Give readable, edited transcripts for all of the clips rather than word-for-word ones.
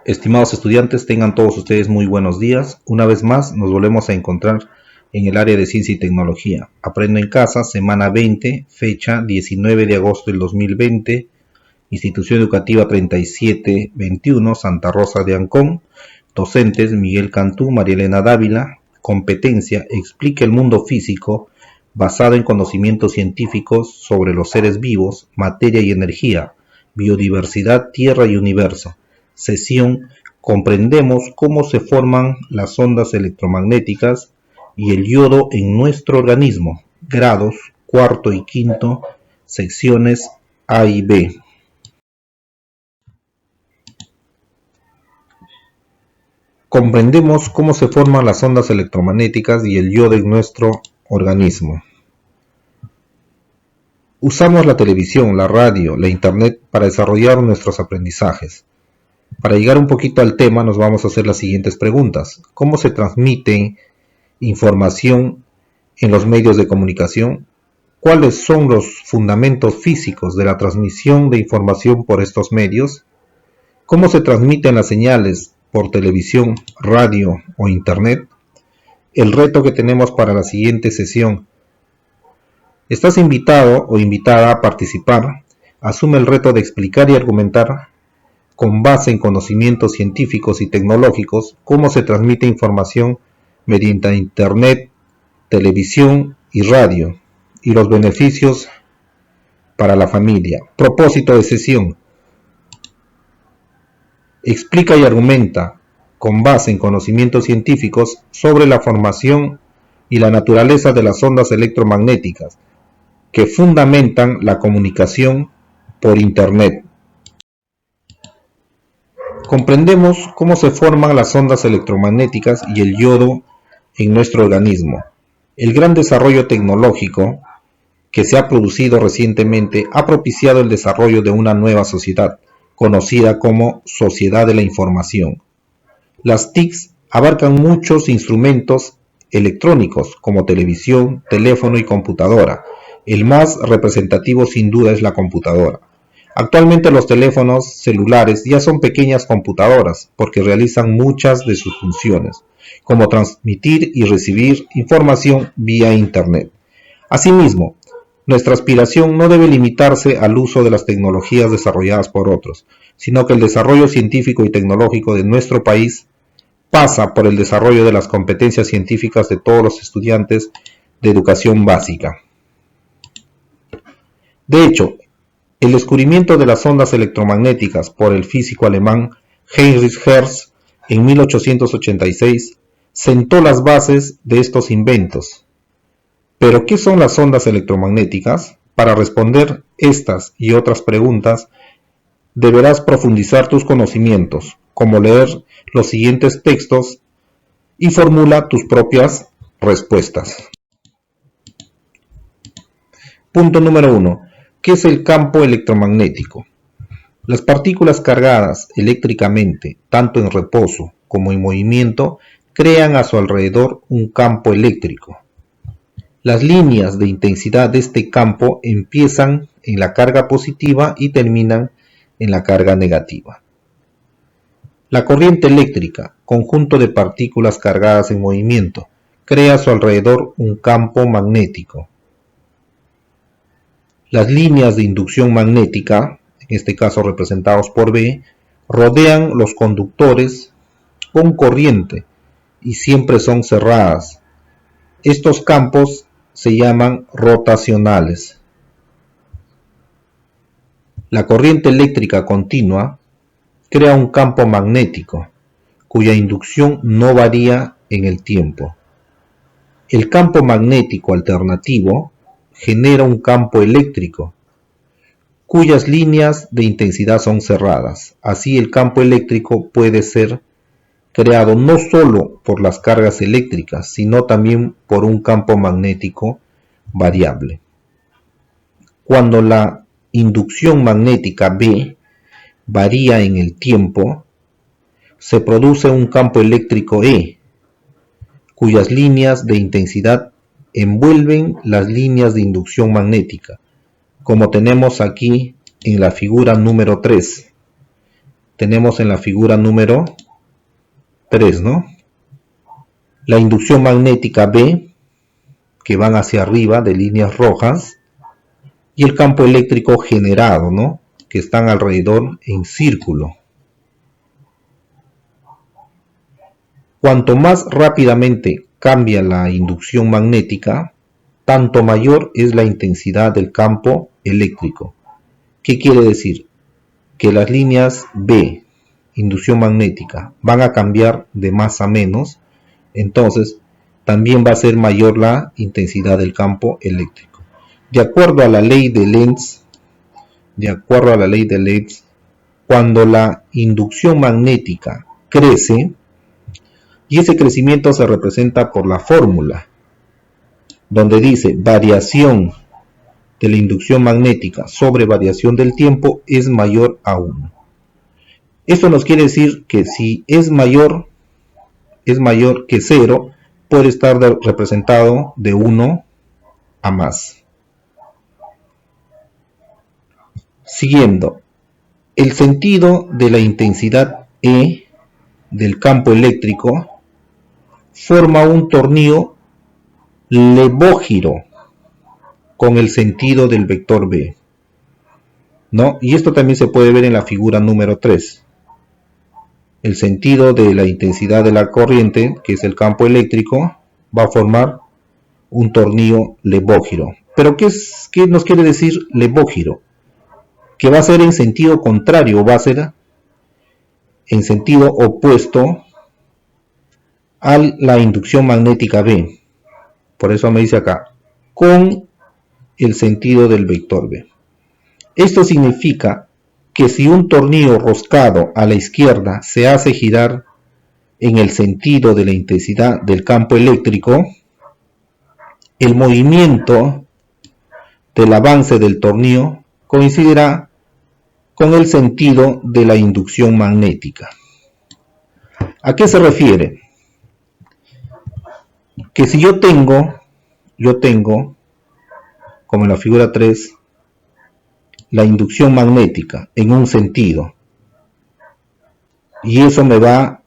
Estimados estudiantes, tengan todos ustedes muy buenos días. Una vez más nos volvemos a encontrar en el área de ciencia y tecnología. Aprendo en casa, semana 20, fecha 19 de agosto del 2020, institución educativa 3721, Santa Rosa de Ancón. Docentes Miguel Cantú, María Elena Dávila. Competencia: explica el mundo físico basado en conocimientos científicos sobre los seres vivos, materia y energía, biodiversidad, tierra y universo. Sesión: comprendemos cómo se forman las ondas electromagnéticas y el yodo en nuestro organismo. Grados cuarto y quinto, secciones A y B. Comprendemos cómo se forman las ondas electromagnéticas y el yodo en nuestro organismo. Usamos la televisión, la radio, la internet para desarrollar nuestros aprendizajes. Para llegar un poquito al tema, nos vamos a hacer las siguientes preguntas. ¿Cómo se transmite información en los medios de comunicación? ¿Cuáles son los fundamentos físicos de la transmisión de información por estos medios? ¿Cómo se transmiten las señales por televisión, radio o internet? El reto que tenemos para la siguiente sesión. Estás invitado o invitada a participar. Asume el reto de explicar y argumentar con base en conocimientos científicos y tecnológicos cómo se transmite información mediante internet, televisión y radio, y los beneficios para la familia. Propósito de sesión: explica y argumenta con base en conocimientos científicos sobre la formación y la naturaleza de las ondas electromagnéticas que fundamentan la comunicación por internet. Comprendemos cómo se forman las ondas electromagnéticas y el yodo en nuestro organismo. El gran desarrollo tecnológico que se ha producido recientemente ha propiciado el desarrollo de una nueva sociedad, conocida como Sociedad de la Información. Las TICs abarcan muchos instrumentos electrónicos como televisión, teléfono y computadora. El más representativo sin duda es la computadora. Actualmente los teléfonos celulares ya son pequeñas computadoras porque realizan muchas de sus funciones, como transmitir y recibir información vía Internet. Asimismo, nuestra aspiración no debe limitarse al uso de las tecnologías desarrolladas por otros, sino que el desarrollo científico y tecnológico de nuestro país pasa por el desarrollo de las competencias científicas de todos los estudiantes de educación básica. De hecho, el descubrimiento de las ondas electromagnéticas por el físico alemán Heinrich Hertz en 1886 sentó las bases de estos inventos. ¿Pero qué son las ondas electromagnéticas? Para responder estas y otras preguntas, deberás profundizar tus conocimientos, como leer los siguientes textos y formula tus propias respuestas. Punto número 1. ¿Qué es el campo electromagnético? Las partículas cargadas eléctricamente, tanto en reposo como en movimiento, crean a su alrededor un campo eléctrico. Las líneas de intensidad de este campo empiezan en la carga positiva y terminan en la carga negativa. La corriente eléctrica, conjunto de partículas cargadas en movimiento, crea a su alrededor un campo magnético. Las líneas de inducción magnética, en este caso representados por B, rodean los conductores con corriente y siempre son cerradas. Estos campos se llaman rotacionales. La corriente eléctrica continua crea un campo magnético, cuya inducción no varía en el tiempo. El campo magnético alternativo genera un campo eléctrico, cuyas líneas de intensidad son cerradas. Así, el campo eléctrico puede ser creado no solo por las cargas eléctricas, sino también por un campo magnético variable. Cuando la inducción magnética B varía en el tiempo, se produce un campo eléctrico E, cuyas líneas de intensidad envuelven las líneas de inducción magnética, como tenemos aquí en la figura número 3. tenemos en la figura número 3, ¿no? La inducción magnética B, que van hacia arriba de líneas rojas, y el campo eléctrico generado, ¿no? Que están alrededor en círculo. Cuanto más rápidamente cambia la inducción magnética, tanto mayor es la intensidad del campo eléctrico. ¿Qué quiere decir? Que las líneas B, inducción magnética, van a cambiar de más a menos, entonces también va a ser mayor la intensidad del campo eléctrico. De acuerdo a la ley de Lenz, cuando la inducción magnética crece, y ese crecimiento se representa por la fórmula, donde dice variación de la inducción magnética sobre variación del tiempo es mayor a 1. Esto nos quiere decir que si es mayor que 0, puede estar representado de 1 a más. Siguiendo, el sentido de la intensidad E del campo eléctrico forma un tornillo levógiro con el sentido del vector B, ¿no? Y esto también se puede ver en la figura número 3. El sentido de la intensidad de la corriente, que es el campo eléctrico, va a formar un tornillo levógiro. ¿Pero qué nos quiere decir levógiro? Que va a ser en sentido contrario, va a ser en sentido opuesto a la inducción magnética B. Por eso me dice acá, con el sentido del vector B. Esto significa que si un tornillo roscado a la izquierda se hace girar en el sentido de la intensidad del campo eléctrico, el movimiento del avance del tornillo coincidirá con el sentido de la inducción magnética. ¿A qué se refiere? Que si yo tengo, como en la figura 3, la inducción magnética en un sentido, y eso me va a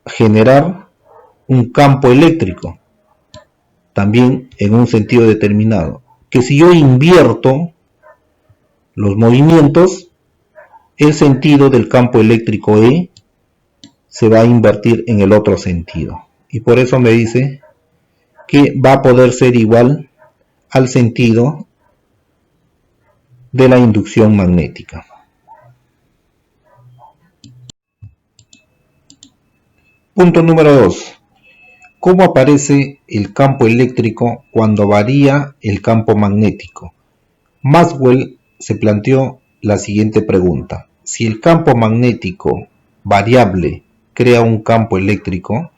generar un campo eléctrico también en un sentido determinado, que si yo invierto los movimientos, el sentido del campo eléctrico E se va a invertir en el otro sentido, y por eso me dice que va a poder ser igual al sentido de la inducción magnética. Punto número 2. ¿Cómo aparece el campo eléctrico cuando varía el campo magnético? Maxwell se planteó la siguiente pregunta: si el campo magnético variable crea un campo eléctrico,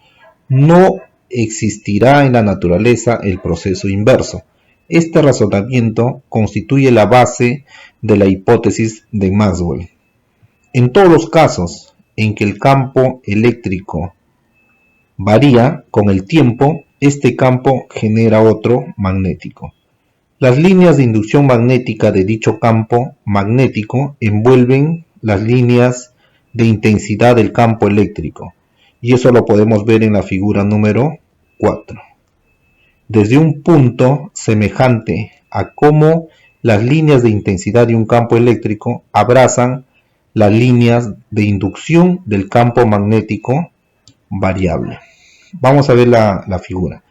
no existirá en la naturaleza el proceso inverso. Este razonamiento constituye la base de la hipótesis de Maxwell. En todos los casos en que el campo eléctrico varía con el tiempo, este campo genera otro magnético. Las líneas de inducción magnética de dicho campo magnético envuelven las líneas de intensidad del campo eléctrico, y eso lo podemos ver en la figura número 4. Desde un punto semejante a cómo las líneas de intensidad de un campo eléctrico abrazan las líneas de inducción del campo magnético variable. Vamos a ver la figura.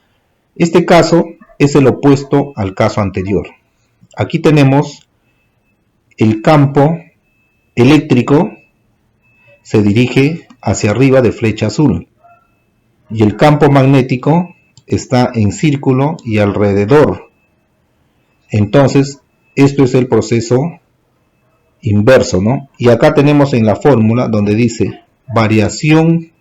Este caso es el opuesto al caso anterior. Aquí tenemos el campo eléctrico se dirige hacia arriba de flecha azul, y el campo magnético está en círculo y alrededor. Entonces, esto es el proceso inverso, ¿no? Y acá tenemos en la fórmula donde dice variación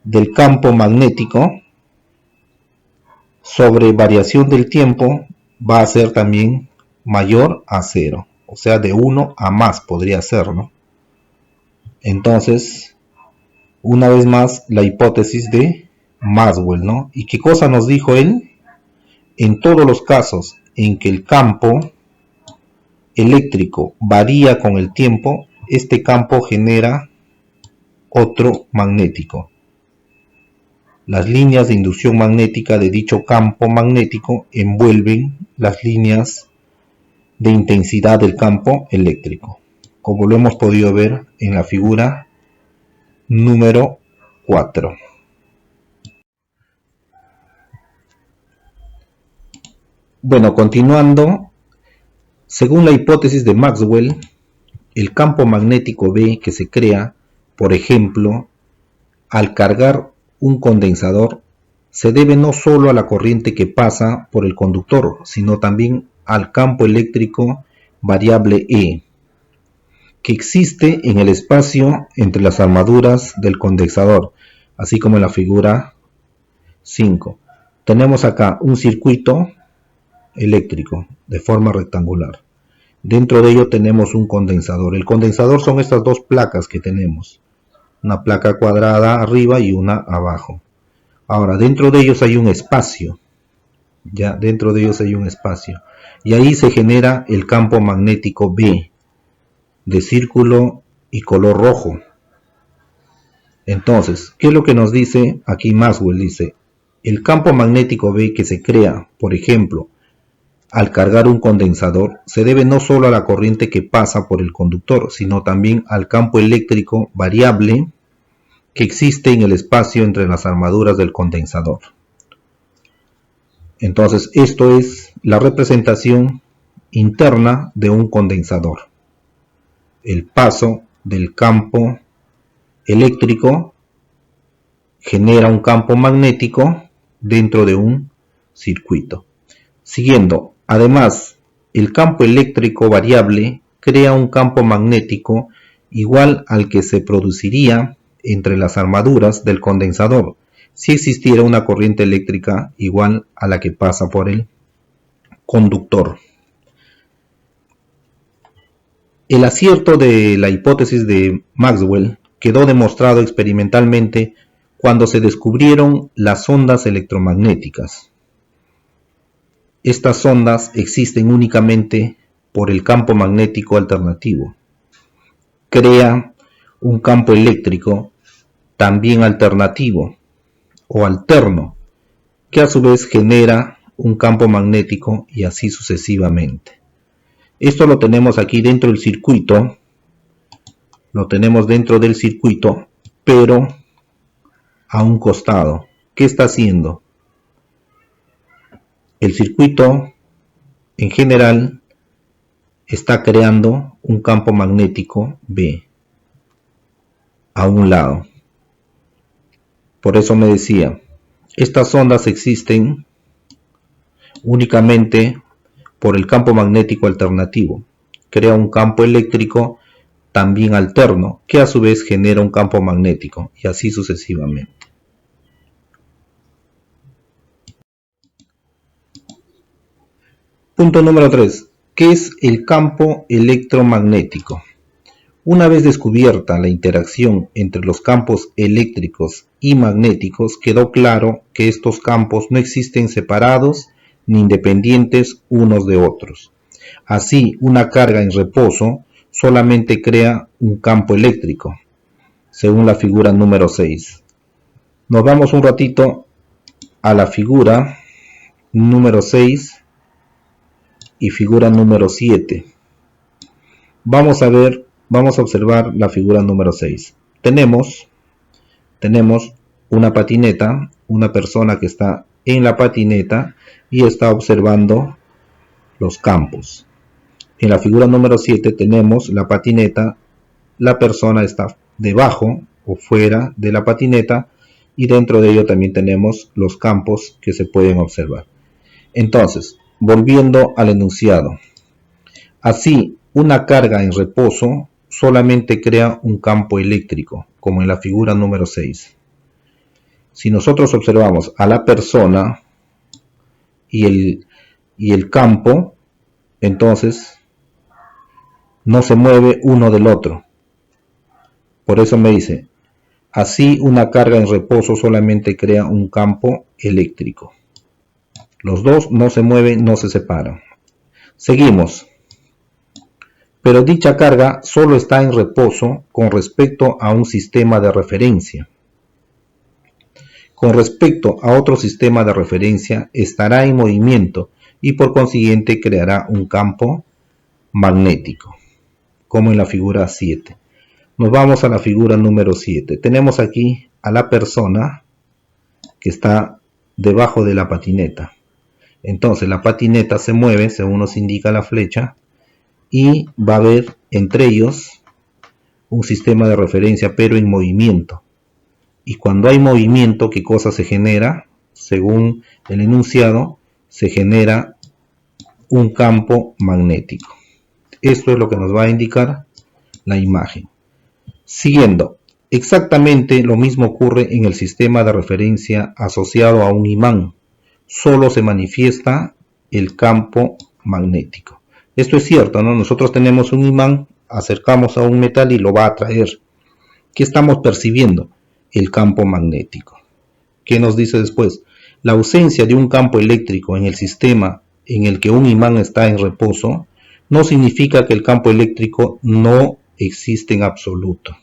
del campo magnético sobre variación del tiempo va a ser también mayor a 0. O sea, de 1 a más podría ser, ¿no? Entonces, una vez más, la hipótesis de Maxwell, ¿no? ¿Y qué cosa nos dijo él? En todos los casos en que el campo eléctrico varía con el tiempo, este campo genera otro magnético. Las líneas de inducción magnética de dicho campo magnético envuelven las líneas de intensidad del campo eléctrico, como lo hemos podido ver en la figura número 4. Bueno, continuando, según la hipótesis de Maxwell, el campo magnético B que se crea, por ejemplo, al cargar un condensador, se debe no solo a la corriente que pasa por el conductor, sino también al campo eléctrico variable E, que existe en el espacio entre las armaduras del condensador, así como en la figura 5. Tenemos acá un circuito eléctrico de forma rectangular. Dentro de ello tenemos un condensador. El condensador son estas dos placas que tenemos. Una placa cuadrada arriba y una abajo. Ahora, dentro de ellos hay un espacio. Ya, dentro de ellos hay un espacio. Y ahí se genera el campo magnético B, de círculo y color rojo. Entonces, ¿qué es lo que nos dice aquí Maxwell? Dice, el campo magnético B que se crea, por ejemplo, al cargar un condensador, se debe no solo a la corriente que pasa por el conductor, sino también al campo eléctrico variable que existe en el espacio entre las armaduras del condensador. Entonces, esto es la representación interna de un condensador. El paso del campo eléctrico genera un campo magnético dentro de un circuito. Siguiendo, además, el campo eléctrico variable crea un campo magnético igual al que se produciría entre las armaduras del condensador si existiera una corriente eléctrica igual a la que pasa por el conductor. El acierto de la hipótesis de Maxwell quedó demostrado experimentalmente cuando se descubrieron las ondas electromagnéticas. Estas ondas existen únicamente por el campo magnético alternativo. Crea un campo eléctrico también alternativo o alterno, que a su vez genera un campo magnético y así sucesivamente. Esto lo tenemos aquí dentro del circuito, pero a un costado. ¿Qué está haciendo? El circuito en general está creando un campo magnético B a un lado. Por eso me decía, estas ondas existen únicamente por el campo magnético alternativo. Crea un campo eléctrico también alterno, que a su vez genera un campo magnético, y así sucesivamente. Punto número 3. ¿Qué es el campo electromagnético? Una vez descubierta la interacción entre los campos eléctricos y magnéticos, quedó claro que estos campos no existen separados ni independientes unos de otros. Así, una carga en reposo solamente crea un campo eléctrico, según la figura número 6. Nos vamos un ratito a la figura número 6 y figura número 7. Vamos a observar la figura número 6. Tenemos una patineta, una persona que está en la patineta y está observando los campos. En la figura número 7 tenemos la patineta, la persona está debajo o fuera de la patineta y dentro de ello también tenemos los campos que se pueden observar. Entonces, volviendo al enunciado, así una carga en reposo solamente crea un campo eléctrico, como en la figura número 6. Si nosotros observamos a la persona y el campo, entonces no se mueve uno del otro. Por eso me dice, así una carga en reposo solamente crea un campo eléctrico. Los dos no se mueven, no se separan. Seguimos. pero dicha carga solo está en reposo con respecto a un sistema de referencia. Con respecto a otro sistema de referencia estará en movimiento y por consiguiente creará un campo magnético, como en la figura 7. Nos vamos a la figura número 7. Tenemos aquí a la persona que está debajo de la patineta. Entonces la patineta se mueve según nos indica la flecha y va a haber entre ellos un sistema de referencia pero en movimiento. Y cuando hay movimiento, ¿qué cosa se genera? Según el enunciado, se genera un campo magnético. Esto es lo que nos va a indicar la imagen. Siguiendo, exactamente lo mismo ocurre en el sistema de referencia asociado a un imán. Solo se manifiesta el campo magnético. Esto es cierto, ¿no? Nosotros tenemos un imán, acercamos a un metal y lo va a atraer. ¿Qué estamos percibiendo? El campo magnético. ¿Qué nos dice después? La ausencia de un campo eléctrico en el sistema en el que un imán está en reposo no significa que el campo eléctrico no existe en absoluto.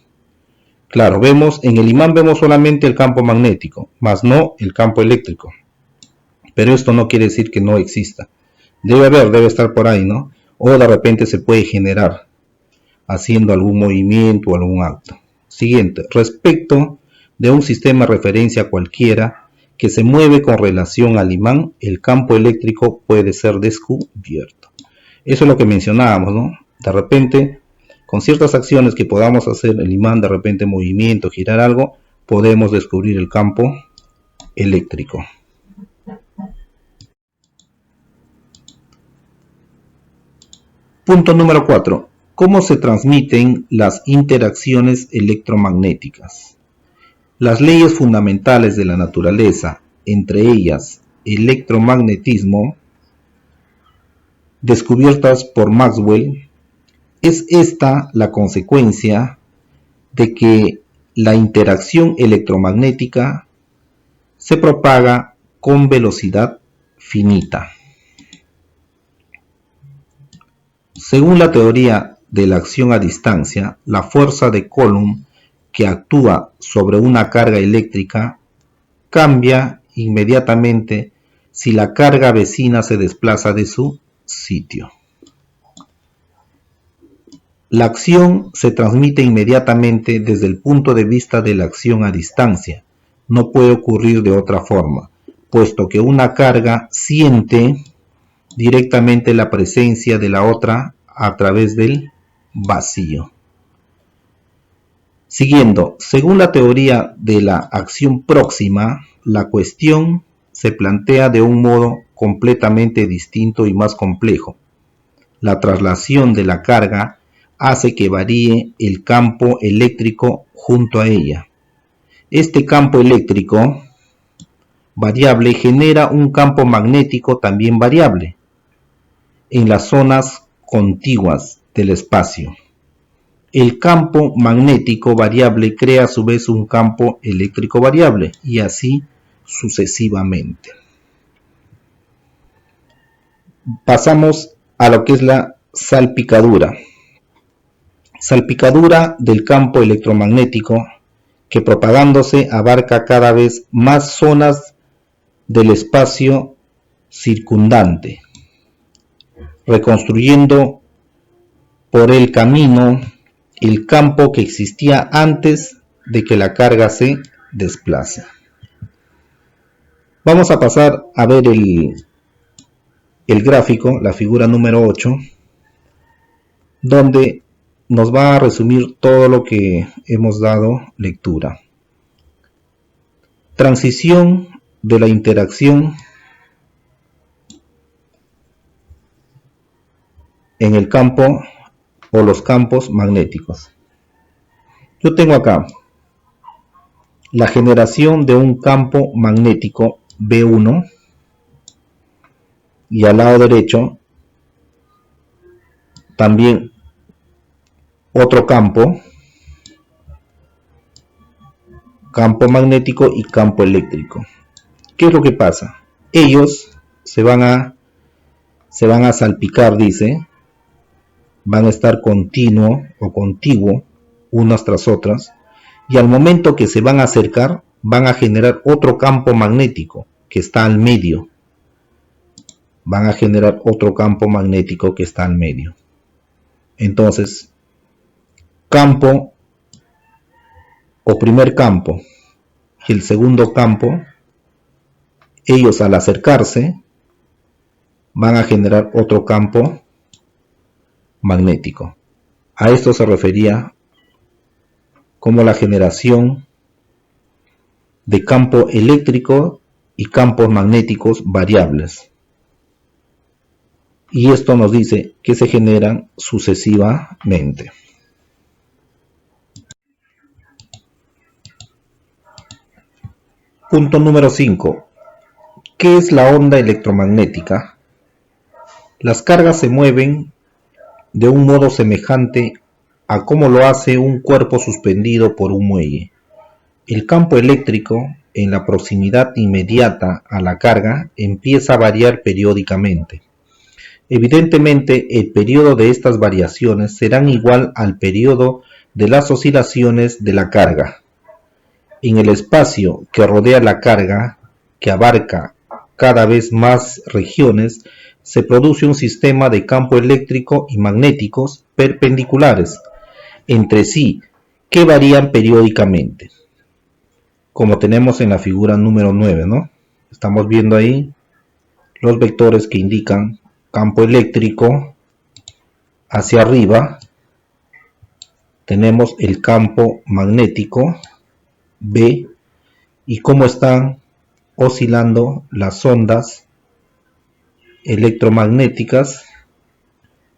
Claro, en el imán vemos solamente el campo magnético, más no el campo eléctrico. Pero esto no quiere decir que no exista. Debe estar por ahí, ¿no? O de repente se puede generar haciendo algún movimiento o algún acto. Siguiente, respecto de un sistema de referencia cualquiera que se mueve con relación al imán, el campo eléctrico puede ser descubierto. Eso es lo que mencionábamos, ¿no? De repente, con ciertas acciones que podamos hacer, el imán de repente movimiento, girar algo, podemos descubrir el campo eléctrico. Punto número 4. ¿Cómo se transmiten las interacciones electromagnéticas? Las leyes fundamentales de la naturaleza, entre ellas electromagnetismo, descubiertas por Maxwell, es esta la consecuencia de que la interacción electromagnética se propaga con velocidad finita. Según la teoría de la acción a distancia, la fuerza de Coulomb que actúa sobre una carga eléctrica cambia inmediatamente si la carga vecina se desplaza de su sitio. La acción se transmite inmediatamente desde el punto de vista de la acción a distancia. No puede ocurrir de otra forma, puesto que una carga siente directamente la presencia de la otra a través del vacío. Siguiendo, según la teoría de la acción próxima, la cuestión se plantea de un modo completamente distinto y más complejo. La traslación de la carga hace que varíe el campo eléctrico junto a ella. Este campo eléctrico variable genera un campo magnético también variable en las zonas contiguas del espacio. El campo magnético variable crea a su vez un campo eléctrico variable y así sucesivamente. Pasamos a lo que es la salpicadura. Salpicadura del campo electromagnético que propagándose abarca cada vez más zonas del espacio circundante, reconstruyendo por el camino el campo que existía antes de que la carga se desplace. Vamos a pasar a ver el gráfico, la figura número 8, donde nos va a resumir todo lo que hemos dado lectura. Transición de la interacción en el campo o los campos magnéticos. Yo tengo acá la generación de un campo magnético B1 y al lado derecho también otro campo magnético y campo eléctrico. ¿Qué es lo que pasa? Ellos se van a salpicar, dice, van a estar continuo o contiguo unas tras otras, y al momento que se van a acercar van a generar otro campo magnético que está al medio. Van a generar otro campo magnético que está al medio. Entonces, campo o primer campo y el segundo campo, ellos al acercarse van a generar otro campo magnético. A esto se refería como la generación de campo eléctrico y campos magnéticos variables. Y esto nos dice que se generan sucesivamente. Punto número 5. ¿Qué es la onda electromagnética? Las cargas se mueven de un modo semejante a cómo lo hace un cuerpo suspendido por un muelle. El campo eléctrico, en la proximidad inmediata a la carga, empieza a variar periódicamente. Evidentemente, el periodo de estas variaciones será igual al periodo de las oscilaciones de la carga. En el espacio que rodea la carga, que abarca cada vez más regiones, se produce un sistema de campo eléctrico y magnéticos perpendiculares entre sí, que varían periódicamente. Como tenemos en la figura número 9, ¿no? Estamos viendo ahí los vectores que indican campo eléctrico hacia arriba. Tenemos el campo magnético B y cómo están oscilando las ondas electromagnéticas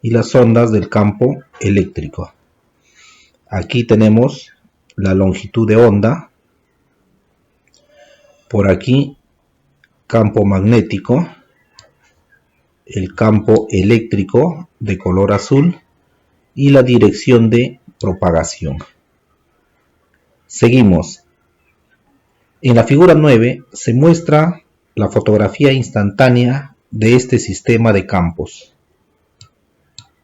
y las ondas del campo eléctrico. Aquí tenemos la longitud de onda, por aquí campo magnético, el campo eléctrico de color azul y la dirección de propagación. Seguimos. En la figura 9 se muestra la fotografía instantánea de este sistema de campos.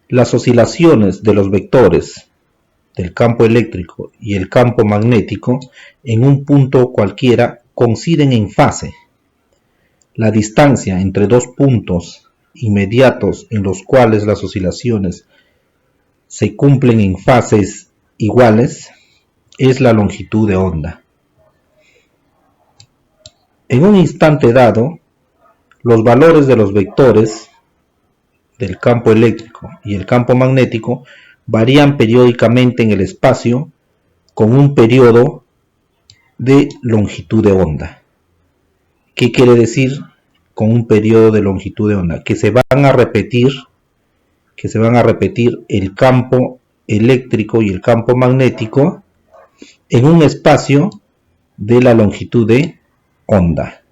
Las oscilaciones de los vectores del campo eléctrico y el campo magnético en un punto cualquiera coinciden en fase. La distancia entre dos puntos inmediatos en los cuales las oscilaciones se cumplen en fases iguales es la longitud de onda. En un instante dado, los valores de los vectores del campo eléctrico y el campo magnético varían periódicamente en el espacio con un periodo de longitud de onda. ¿Qué quiere decir con un periodo de longitud de onda? Que se van a repetir el campo eléctrico y el campo magnético en un espacio de la longitud de onda.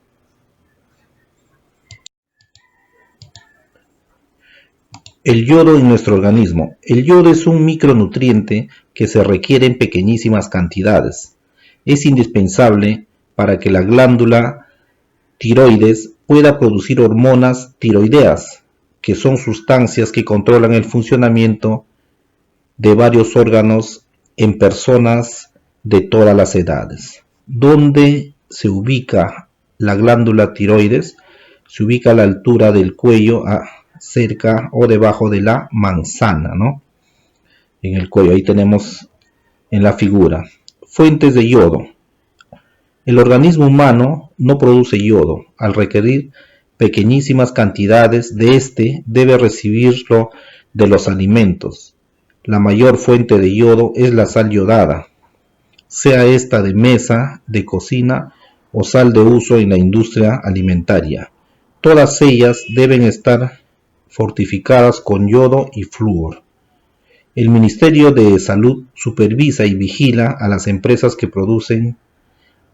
El yodo en nuestro organismo. El yodo es un micronutriente que se requiere en pequeñísimas cantidades. Es indispensable para que la glándula tiroides pueda producir hormonas tiroideas, que son sustancias que controlan el funcionamiento de varios órganos en personas de todas las edades. ¿Dónde se ubica la glándula tiroides? Se ubica a la altura del cuello, cerca o debajo de la manzana, ¿no? En el cuello, ahí tenemos en la figura. Fuentes de yodo. El organismo humano no produce yodo. Al requerir pequeñísimas cantidades de este, debe recibirlo de los alimentos. La mayor fuente de yodo es la sal yodada, sea esta de mesa, de cocina o sal de uso en la industria alimentaria. Todas ellas deben estar fortificadas con yodo y flúor. El Ministerio de Salud supervisa y vigila a las empresas que producen,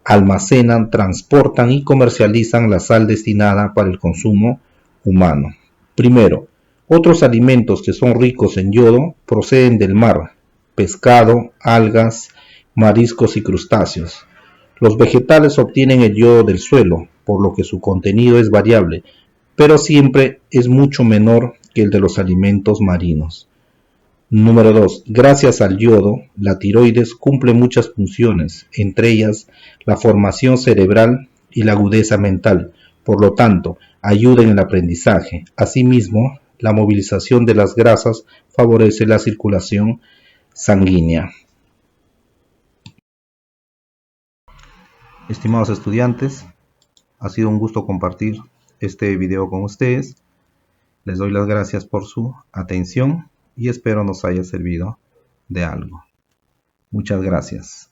almacenan, transportan y comercializan la sal destinada para el consumo humano. Primero, otros alimentos que son ricos en yodo proceden del mar: pescado, algas, mariscos y crustáceos. Los vegetales obtienen el yodo del suelo, por lo que su contenido es variable, pero siempre es mucho menor que el de los alimentos marinos. Número 2. Gracias al yodo, la tiroides cumple muchas funciones, entre ellas la formación cerebral y la agudeza mental. Por lo tanto, ayuda en el aprendizaje. Asimismo, la movilización de las grasas favorece la circulación sanguínea. Estimados estudiantes, ha sido un gusto compartir este video con ustedes. Les doy las gracias por su atención y espero nos haya servido de algo. Muchas gracias.